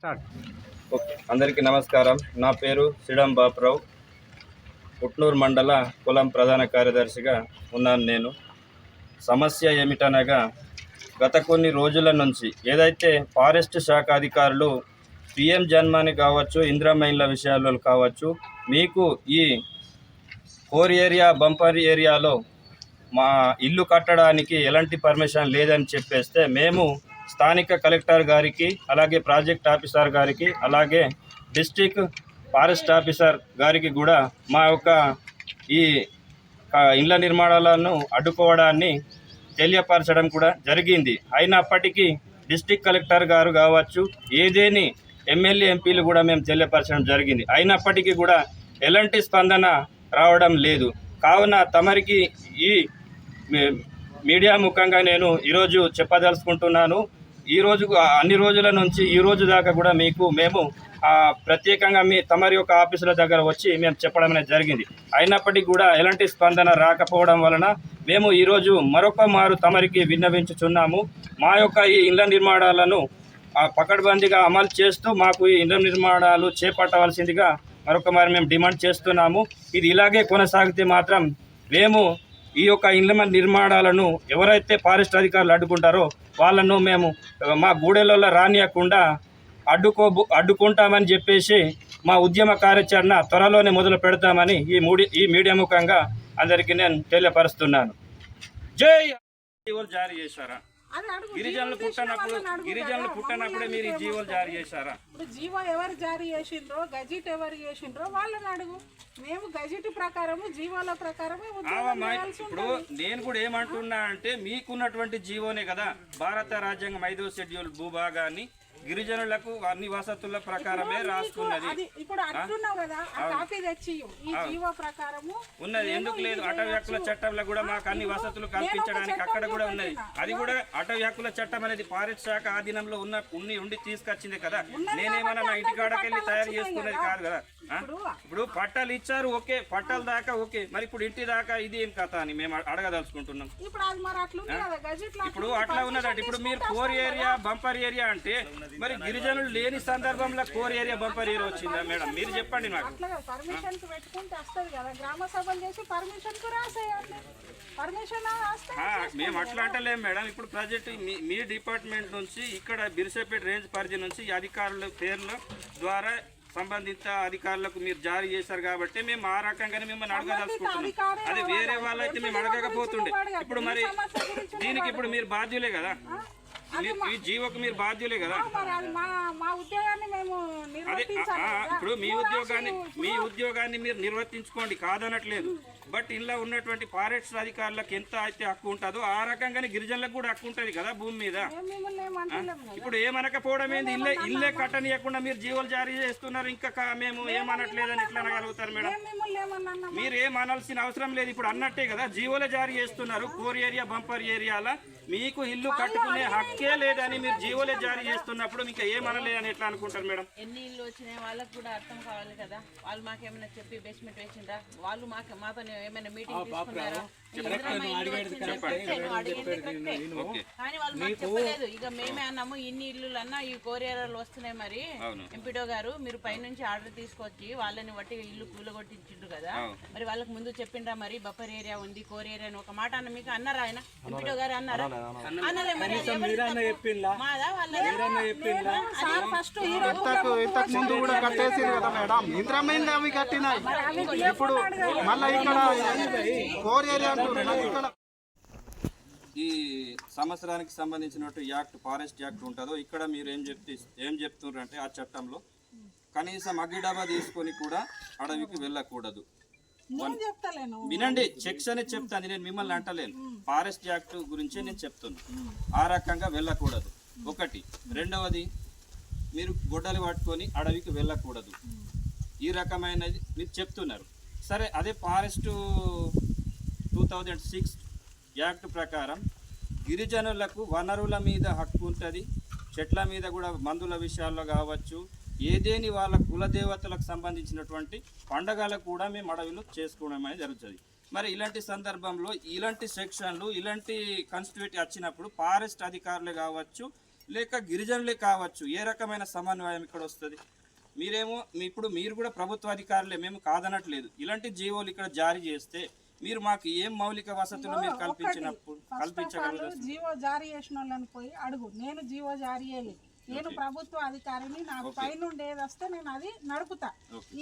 Start. Okay, అందరికీ నమస్కారం. నా పేరు సిడం బాపురావు. పుట్నూరు మండల కులం ప్రధాన కార్యదర్శిగా ఉన్నాను. నేను సమస్య ఏమిటనగా గత కొన్ని రోజుల నుంచి ఏదైతే ఫారెస్ట్ శాఖ అధికారులు పిఎం జన్మని కావచ్చు, ఇందిరామైన్ల విషయాల్లో కావచ్చు, మీకు ఈ కోర్ ఏరియా బంపర్ ఏరియాలో మా ఇల్లు కట్టడానికి ఎలాంటి పర్మిషన్ లేదని చెప్పేస్తే మేము స్థానిక కలెక్టర్ గారికి, అలాగే ప్రాజెక్ట్ ఆఫీసర్ గారికి, అలాగే డిస్ట్రిక్ట్ ఫారెస్ట్ ఆఫీసర్ గారికి కూడా మా యొక్క ఈ ఇళ్ల నిర్మాణాలను అడ్డుకోవడాన్ని తెలియపరచడం కూడా జరిగింది. అయినప్పటికీ డిస్ట్రిక్ట్ కలెక్టర్ గారు కావచ్చు, ఏదేని ఎమ్మెల్యే ఎంపీలు కూడా మేము తెలియపరచడం జరిగింది. అయినప్పటికీ కూడా ఎలాంటి స్పందన రావడం లేదు. కావున తమరికి ఈ మీడియా ముఖంగా నేను ఈరోజు చెప్పదలుచుకుంటున్నాను. ఈరోజు అన్ని రోజుల నుంచి ఈ రోజు దాకా కూడా మేము ప్రత్యేకంగా తమరి యొక్క ఆఫీసుల దగ్గర వచ్చి మేము చెప్పడం అనేది జరిగింది. అయినప్పటికీ కూడా ఎలాంటి స్పందన రాకపోవడం వలన మేము ఈరోజు మరొక మారు తమరికి విన్నవించుచున్నాము. మా యొక్క ఈ ఇళ్ల నిర్మాణాలను పకడ్బందీగా అమలు చేస్తూ మాకు ఈ ఇళ్ల నిర్మాణాలు చేపట్టవలసిందిగా మరొక మారు మేము డిమాండ్ చేస్తున్నాము. ఇది ఇలాగే కొనసాగితే మాత్రం మేము ఈ యొక్క ఇళ్ల నిర్మాణాలను ఎవరైతే ఫారెస్ట్ అధికారులు అడ్డుకుంటారో వాళ్ళను మేము మా గూడెలలో రానియకుండా అడ్డుకుంటామని చెప్పేసి మా ఉద్యమ కార్యాచరణ త్వరలోనే మొదలు పెడతామని ఈ మీడియా ముఖంగా అందరికీ నేను తెలియపరుస్తున్నాను. జై జీవోలు జారీ చేశారా? గిరిజనులు పుట్టనప్పుడే మీరు ఈ జీవోలు జారీ చేశారా? ఇప్పుడు జీవో ఎవరు జారీ చేసిండ్రో, గజెట్ ఎవరు చేసిండ్రో వాళ్ళని అడుగు. మేము గజెట్ ప్రకారము జీవోల ప్రకారమే ఇప్పుడు నేను కూడా ఏమంటున్నా అంటే మీకున్నటువంటి జీవోనే కదా భారత రాజ్యాంగం 5వ షెడ్యూల్ భూభాగాన్ని గిరిజనులకు అన్ని వసతుల ప్రకారమే రాసుకున్నది. ఇప్పుడు అంటున్నావు కదా, ఆ కాపీ తెచ్చి ఈ జీవో ప్రకారము ఉన్నది. ఎందుకు లేదు? అటవీ హక్కుల చట్టంలో కూడా మాకు అన్ని వసతులు కల్పించడానికి అక్కడ కూడా ఉన్నది. అది కూడా అటవీ హక్కుల చట్టం అనేది ఫారెస్ట్ శాఖ ఆధీనంలో ఉండి తీసుకొచ్చింది కదా. నేనేమన్నా నా ఇంటికాడకెళ్ళి తయారు చేసుకునేది కాదు కదా. ఇప్పుడు పట్టాలు ఇచ్చారు, ఓకే, పట్టాల దాకా ఓకే, మరి ఇప్పుడు ఇంటి దాకా ఇది ఏం కథ అని మేము అడగదలుచుకుంటున్నాం. ఇప్పుడు అట్లా ఉన్నదండి. ఇప్పుడు మీరు కోర్ ఏరియా బంపర్ ఏరియా అంటే మరి గిరిజనులు లేని సందర్భంలో కోర్ ఏరియా బంపర్ ఏరియా వచ్చిందా మేడం? మీరు చెప్పండి నాకు. మేము అట్లా అంటలేము మేడం. ఇప్పుడు ప్రజెంట్ మీ డిపార్ట్మెంట్ నుంచి ఇక్కడ బిర్సేపేట రేంజ్ పరిధి నుంచి అధికారుల పేర్ల ద్వారా సంబంధిత అధికారులకు మీరు జారీ చేశారు కాబట్టి మేము ఆ రకంగానే మిమ్మల్ని అడగదలుచుకుంటున్నాం. అది వేరే వాళ్ళైతే మేము అడగకపోతుండే. ఇప్పుడు మరి దీనికి ఇప్పుడు మీరు బాధ్యులే కదా, ఈ జీవోకు మీరు బాధ్యులే కదా. అదే ఇప్పుడు మీ ఉద్యోగాన్ని మీరు నిర్వర్తించుకోండి, కాదనట్లేదు. బట్ ఇలా ఉన్నటువంటి ఫారెస్ట్ అధికారులకు ఎంత అయితే హక్కు ఉంటుందో ఆ రకంగానే గిరిజనులకు కూడా హక్కు ఉంటుంది కదా భూమి మీద. ఇప్పుడు ఏమనకపోవడం ఏంది? ఇల్లే కట్టనీయకుండా మీరు జీవోలు జారీ చేస్తున్నారు. ఇంకా మేము ఏమనట్లేదని ఎట్లా అనగలుగుతారు మేడం? మీరు ఏమనాల్సిన అవసరం లేదు. ఇప్పుడు అన్నట్టే కదా, జీవోలే జారీ చేస్తున్నారు. కోర్ ఏరియా బంపర్ ఏరియాల మీకు ఇల్లు కట్టుకునే హక్కే లేదని మీరు జీవోలే జారీ చేస్తున్నప్పుడు ఇంకా ఏమనలేదని ఎట్లా అనుకుంటారు మేడం? ఎన్ని ఇల్లు వచ్చినాయి వాళ్ళకు కూడా అర్థం కావాలి కదా. వాళ్ళు మాకేమైనా చెప్పి బేస్మెంట్ వేసిండ్రా? వాళ్ళు మాతో ఏమైనా మీటింగ్ తీసుకున్నారా? కానీ వాళ్ళు మాకు చెప్పలేదు. ఇక మేమే అన్నాము, ఇన్ని ఇల్లు అన్నా ఈ కోరియాలు వస్తున్నాయి. మరి ఎంపీడో గారు మీరు పైనుంచి ఆర్డర్ తీసుకొచ్చి వాళ్ళని బట్టి ఇల్లు కూలగొట్టించిండ్రు కదా, మరి వాళ్ళకి ముందు చెప్పిండ్రా? మరి బఫర్ ఏరియా ఉంది, కోర్ ఏరియా అని ఒక మాట అన్న మీకు అన్నారా? ఆయన ఎంపీడో గారు అన్నారా? అన్నలే. మరి మాదా వాళ్ళ ముందు కూడా కట్టేసారు కదా మేడం, ఇంద్రమైన్లు అవి కట్టినాయి. ఇప్పుడు మళ్ళీ ఇక్కడ కోర్ ఏరియా ఈ సంవత్సరానికి సంబంధించినట్టు యాక్ట్ ఫారెస్ట్ యాక్ట్ ఉంటుందో ఇక్కడ మీరు ఏం చెప్తున్నారంటే ఆ చట్టంలో కనీసం అగ్గిడబ్బా తీసుకొని కూడా అడవికి వెళ్ళకూడదు. వినండి, చెక్స్ అనేది చెప్తాను, నేను మిమ్మల్ని అంటలేను. ఫారెస్ట్ యాక్ట్ గురించి నేను చెప్తున్నాను. ఆ రకంగా వెళ్ళకూడదు ఒకటి. రెండవది, మీరు గొడ్డలు పట్టుకొని అడవికి వెళ్ళకూడదు. ఈ రకమైనది మీరు చెప్తున్నారు. సరే, అదే ఫారెస్ట్ 2006 యాక్ట్ ప్రకారం గిరిజనులకు వనరుల మీద హక్కు ఉంటుంది. చెట్ల మీద కూడా మందుల విషయాల్లో కావచ్చు, ఏదేని వాళ్ళ కులదేవతలకు సంబంధించినటువంటి పండగలు కూడా మేము అడవిలో చేసుకోవడం అనేది జరుగుతుంది. మరి ఇలాంటి సందర్భంలో ఇలాంటి సెక్షన్లు, ఇలాంటి కాన్స్టిట్యూటీ వచ్చినప్పుడు ఫారెస్ట్ అధికారులు కావచ్చు, లేక గిరిజనులే కావచ్చు, ఏ రకమైన సమన్వయం ఇక్కడ వస్తుంది? మీరేమో మీరు కూడా ప్రభుత్వ అధికారులే, మేము కాదనట్లేదు. ఇలాంటి జీవోలు ఇక్కడ జారీ చేస్తే మీరు మాకు ఏం మౌలిక వసతులు మీరు కల్పించగలరు? జీవో జారీ చేసిన వాళ్ళని పోయి అడుగు. నేను జీవో జారీ చేయలేదు, నేను ప్రభుత్వ అధికారిని, నాకు పైనుండి ఏది వస్తే నేను అది నడుపుతా.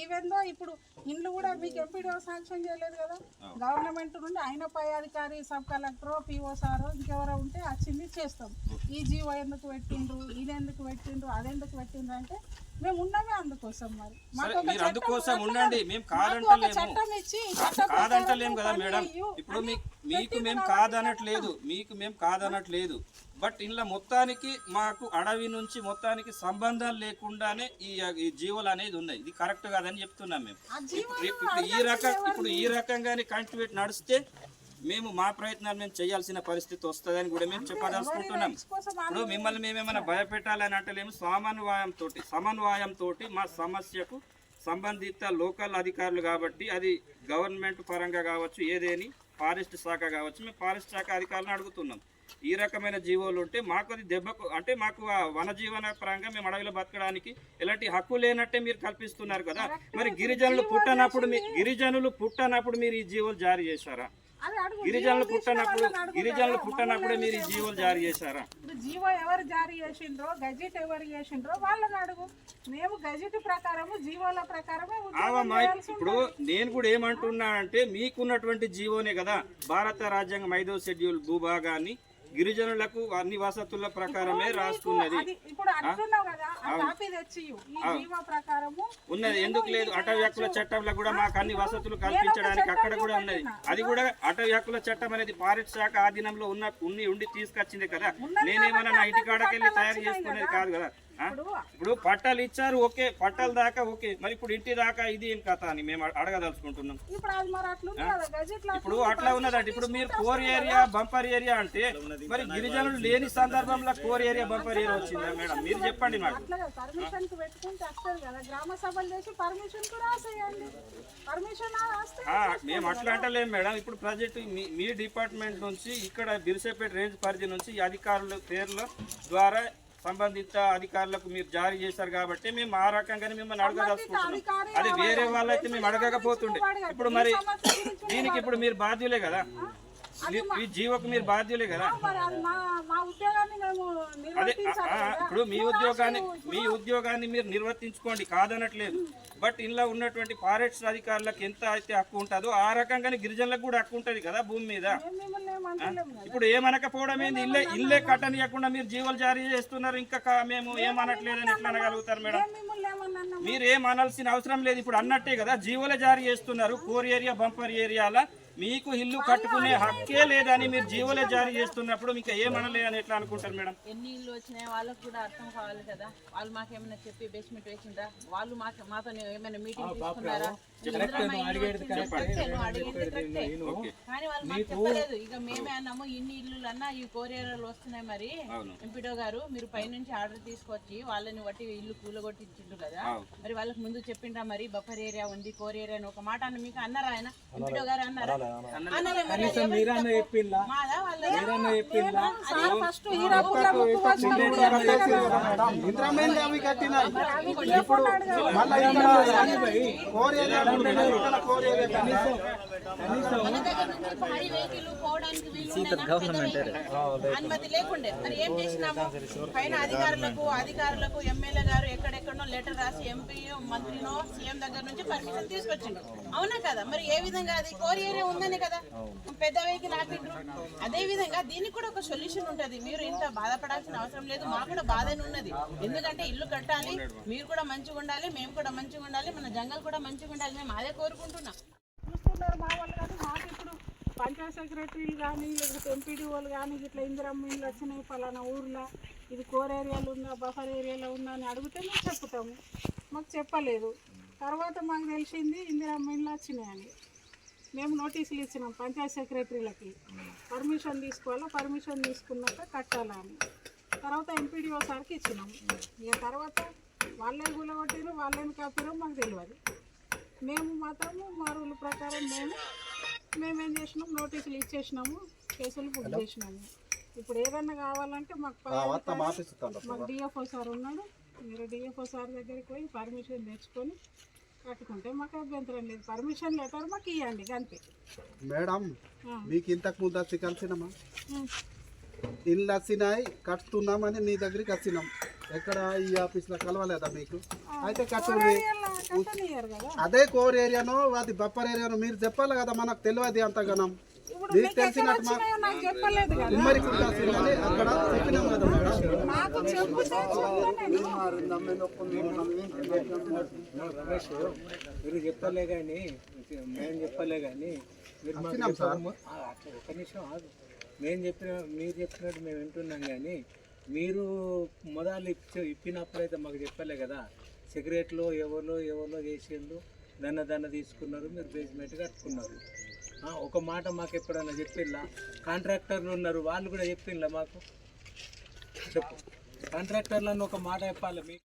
ఈవెందో ఇప్పుడు ఇండ్లు కూడా మీకు ఎంపీడీఓ శాంక్షన్ చేయలేదు కదా, గవర్నమెంట్ నుండి ఆయన పై అధికారి సబ్ కలెక్టర్ పిఓ సారో ఇంకెవరో ఉంటే వచ్చింది చేస్తాం. ఈ జీవో ఎందుకు పెట్టిండ్రు, ఇది ఎందుకు పెట్టిండ్రు, అదెందుకు పెట్టిండ్రు అంటే మేము ఉన్నమే అందుకోసం. మరి మీరు అందుకోసం ఉండండి, మేము కాదంటలేము కదా మేడం. ఇప్పుడు మీకు మేము కాదనట్లేదు, బట్ ఇలా మొత్తానికి మాకు అడవి నుంచి మొత్తానికి సంబంధం లేకుండానే ఈ జీవోలు అనేది ఉన్నాయి. ఇది కరెక్ట్ కాదని చెప్తున్నాం మేము. ఇప్పుడు ఈ రకంగానే కంటిన్యూట్ నడిస్తే మేము మా ప్రయత్నాలు మేము చేయాల్సిన పరిస్థితి వస్తుందని కూడా మేము చెప్పదలుచుకుంటున్నాం. ఇప్పుడు మిమ్మల్ని మేమేమైనా భయపెట్టాలని అంటలేము. సమన్వయంతో మా సమస్యకు సంబంధిత లోకల్ అధికారులు కాబట్టి, అది గవర్నమెంట్ పరంగా కావచ్చు, ఏదేని ఫారెస్ట్ శాఖ కావచ్చు, మేము ఫారెస్ట్ శాఖ అధికారులను అడుగుతున్నాం. ఈ రకమైన జీవోలు ఉంటే మాకు అది దెబ్బకు అంటే మాకు వనజీవన పరంగా మేము అడవిలో బతకడానికి ఎలాంటి హక్కు లేనట్టే మీరు కల్పిస్తున్నారు కదా. మరి గిరిజనులు పుట్టనప్పుడు మీరు ఈ జీవోలు జారీ చేశారా? గిరిజనులు పుట్టనప్పుడే మీరు ఈ జీవోలు జారీ చేశారా? జీవో ఎవరు జారీ చేసిండ్రో, గజెట్ ఎవరు చేసిండ్రో వాళ్ళని అడుగు. మేము గజెట్ ప్రకారము జీవోల ప్రకారమే. ఇప్పుడు నేను కూడా ఏమంటున్నా అంటే, మీకున్నటువంటి జీవోనే కదా భారత రాజ్యాంగం 5వ షెడ్యూల్ భూభాగాన్ని గిరిజనులకు అన్ని వసతుల ప్రకారమే రాస్తున్నది. ఉన్నది ఎందుకు లేదు? అటవీ హక్కుల చట్టంలో కూడా మాకు అన్ని వసతులు కల్పించడానికి అక్కడ కూడా ఉన్నది. అది కూడా అటవీ హక్కుల చట్టం అనేది ఫారెస్ట్ శాఖ ఆధీనంలో ఉండి తీసుకొచ్చింది కదా. నేనేమన్నా నా ఇంటికాడకెళ్ళి తయారు చేసుకునేది కాదు కదా. ఇప్పుడు పట్టాలు ఇచ్చారు, ఓకే, పట్టాల దాకా ఓకే, మరి ఇప్పుడు ఇంటి దాకా ఇది ఏం కథ అని మేము అడగదలుచుకుంటున్నాం. ఇప్పుడు అట్లా ఉన్నదంటే, ఇప్పుడు మీరు కోర్ ఏరియా బంపర్ ఏరియా అంటే మరి గిరిజనులు లేని సందర్భంలో కోర్ ఏరియా బంపర్ ఏరియా వచ్చిందా మేడం? మీరు చెప్పండి నాకు. మేము అట్లా అంటలేము మేడం. ఇప్పుడు ప్రజెంట్ మీ డిపార్ట్మెంట్ నుంచి ఇక్కడ బిర్సేపేట రేంజ్ పరిధి నుంచి అధికారుల పేర్ల ద్వారా సంబంధిత అధికారులకు మీరు జారీ చేశారు కాబట్టి మేము ఆ రకంగానే మిమ్మల్ని అడగదలుచుకుంటున్నాం. అది వేరే వాళ్ళైతే మేము అడగకపోతుండే. ఇప్పుడు మరి దీనికి ఇప్పుడు మీరు బాధ్యులే కదా, ఈ జీవకు మీరు బాధ్యులే కదా. అదే ఇప్పుడు మీ ఉద్యోగాన్ని మీరు నిర్వర్తించుకోండి, కాదనట్లేదు. బట్ ఇంట్లో ఉన్నటువంటి ఫారెస్ట్ అధికారులకు ఎంత అయితే హక్కు ఉంటుందో ఆ రకంగానే గిరిజనులకు కూడా హక్కు ఉంటుంది కదా భూమి మీద. ఇప్పుడు ఏమనకపోవడం ఏంది? ఇల్లే కట్టనియకుండా మీరు జీవోలు జారీ చేస్తున్నారు, ఇంకా మేము ఏమనట్లేదని ఎట్లా అనగలుగుతారు మేడం? మీరు ఏం అనాల్సిన అవసరం లేదు. ఇప్పుడు అన్నట్టే కదా, జీవోలే జారీ చేస్తున్నారు. కోర్ ఏరియా బంపర్ ఏరియాల మీకు ఇల్లు కట్టుకునే హక్కే లేదని మీరు జీవోలే జారీ చేస్తున్నప్పుడు మీకు ఏమనలేదని ఎట్లా అనుకుంటారు మేడం? ఎన్ని ఇల్లు వచ్చినాయి వాళ్ళకు కూడా అర్థం కావాలి కదా. వాళ్ళు మాకేమైనా చెప్పి బేస్మెంట్ వేసిండ్రా, వాళ్ళు మాతో ఏమైనా మీటింగ్ తీసుకున్నారా? కానీ వాళ్ళు మాకు చెప్పలేదు. ఇక మేమే అన్నాము, ఇన్ని ఇల్లు అన్నా ఈ కోరియాలు వస్తున్నాయి, మరి ఎంపీడో గారు మీరు పైనుంచి ఆర్డర్ తీసుకొచ్చి వాళ్ళని బట్టి ఇల్లు కూలగొట్టించిండ్రు కదా, మరి వాళ్ళకి ముందు చెప్పిండ్రా? మరి బఫర్ ఏరియా ఉంది, కోర్ ఏరియా అని ఒక మాట అని మీకు అన్నారా? ఆయన ఎంపీడో గారు అన్నారా? అనుమతి లేకుండే మరి ఏం చేసినాము? పైన అధికారులకు ఎమ్మెల్యే గారు ఎక్కడెక్కడో లెటర్ రాసి ఎంపీ మంత్రినో సీఎం దగ్గర నుంచి పర్మిషన్ తీసుకొచ్చిండు, అవునా కదా? మరి ఏ విధంగా అది కోర్ ఏరియా ఉందనే కదా పెద్ద వెహికల్ ఆపిండ్రు. అదే విధంగా దీనికి కూడా ఒక సొల్యూషన్ ఉంటది. మీరు ఇంత బాధపడాల్సిన అవసరం లేదు. మాకు కూడా బాధనే ఉన్నది, ఎందుకంటే ఇల్లు కట్టాలి, మీరు కూడా మంచిగా ఉండాలి, మేము కూడా మంచిగా ఉండాలి, మన జంగల్ కూడా మంచిగా ఉండాలి. మేము అదే కోరుకుంటున్నాం. చూస్తున్నారు మా వాళ్ళు కానీ మాకు ఇప్పుడు పంచాయత్ సెక్రటరీలు కానీ లేకపోతే ఎంపీడీఓలు కానీ ఇట్లా ఇందిరమ్మ ఇల్లు వచ్చినాయి ఫలానా ఊర్లో, ఇది కోర్ ఏరియాలో ఉందా బఫర్ ఏరియాలో ఉందా అని అడిగితే మేము చెప్తాము. మాకు చెప్పలేదు. తర్వాత మాకు తెలిసింది ఇందిరమ్మ ఇల్లు వచ్చినాయని. మేము నోటీసులు ఇచ్చినాం పంచాయత్ సెక్రటరీలకి, పర్మిషన్ తీసుకోవాలా, పర్మిషన్ తీసుకున్నాక కట్టాలని. తర్వాత ఎంపీడీఓ సార్కి ఇచ్చినాం. ఇక తర్వాత వాళ్ళే కూలగొట్టారు, వాళ్ళేమి కాపారో మాకు తెలియదు. మేము మాత్రము మా రూల్ ప్రకారం మేమేం చేసినాం, నోటీసులు ఇచ్చేసినాము, కేసులు బుక్ చేసినాము. ఇప్పుడు ఏదన్నా కావాలంటే మాకు మాకు డిఎఫ్ఓ సార్ ఉన్నాడు, మీరు డిఎఫ్ఓ సార్ దగ్గరికి పోయి పర్మిషన్ తెచ్చుకొని కట్టుకుంటే మాకు అభ్యంతరం లేదు. పర్మిషన్ లెటర్ మాకు ఇవ్వండి అంతే. మేడం మీకు ఇంతకు ముందు వచ్చి కలిసినామా? ఇల్లు వచ్చినాయి కట్టుతున్నామని నీ దగ్గరికి వచ్చినాం. ఎక్కడ ఈ ఆఫీస్లో కలవలేదా మీకు? అయితే కట్టండి. కట్టనియ్యారు కదా. అదే కోర్ ఏరియానో అది బప్పర్ ఏరియానో మీరు చెప్పాలి కదా, మనకు తెలియదు అంతగానం. ఇప్పుడు మీకు మీకు తెలిసినట్టు ఎక్కడ వచ్చినాయో నాకు చెప్పలేదు కదా. ఉమ్మడి కుట్టాల్సిందని అక్కడ చెప్పినాం కదా మేడం. నాకు చెప్తే మీరు చెప్పలే కానీ మేము చెప్పలే కానీ మీరు మాకు వచ్చినాం సార్. ఒక నిమిషం ఆగు. మీరు చెప్పినట్టు మేము వింటున్నాం కానీ మీరు మొదలు ఇప్పినప్పుడైతే మాకు చెప్పలే కదా. సిగరెట్లో ఎవరో చేసిండు, దన్న తీసుకున్నారు, మీరు బేస్మెంట్ కట్టుకున్నారు. ఒక మాట మాకు ఎప్పుడన్నా చెప్పిందా? కాంట్రాక్టర్లు ఉన్నారు, వాళ్ళు కూడా చెప్పిందా మాకు? చెప్పు, కాంట్రాక్టర్లను ఒక మాట చెప్పాలి మీకు.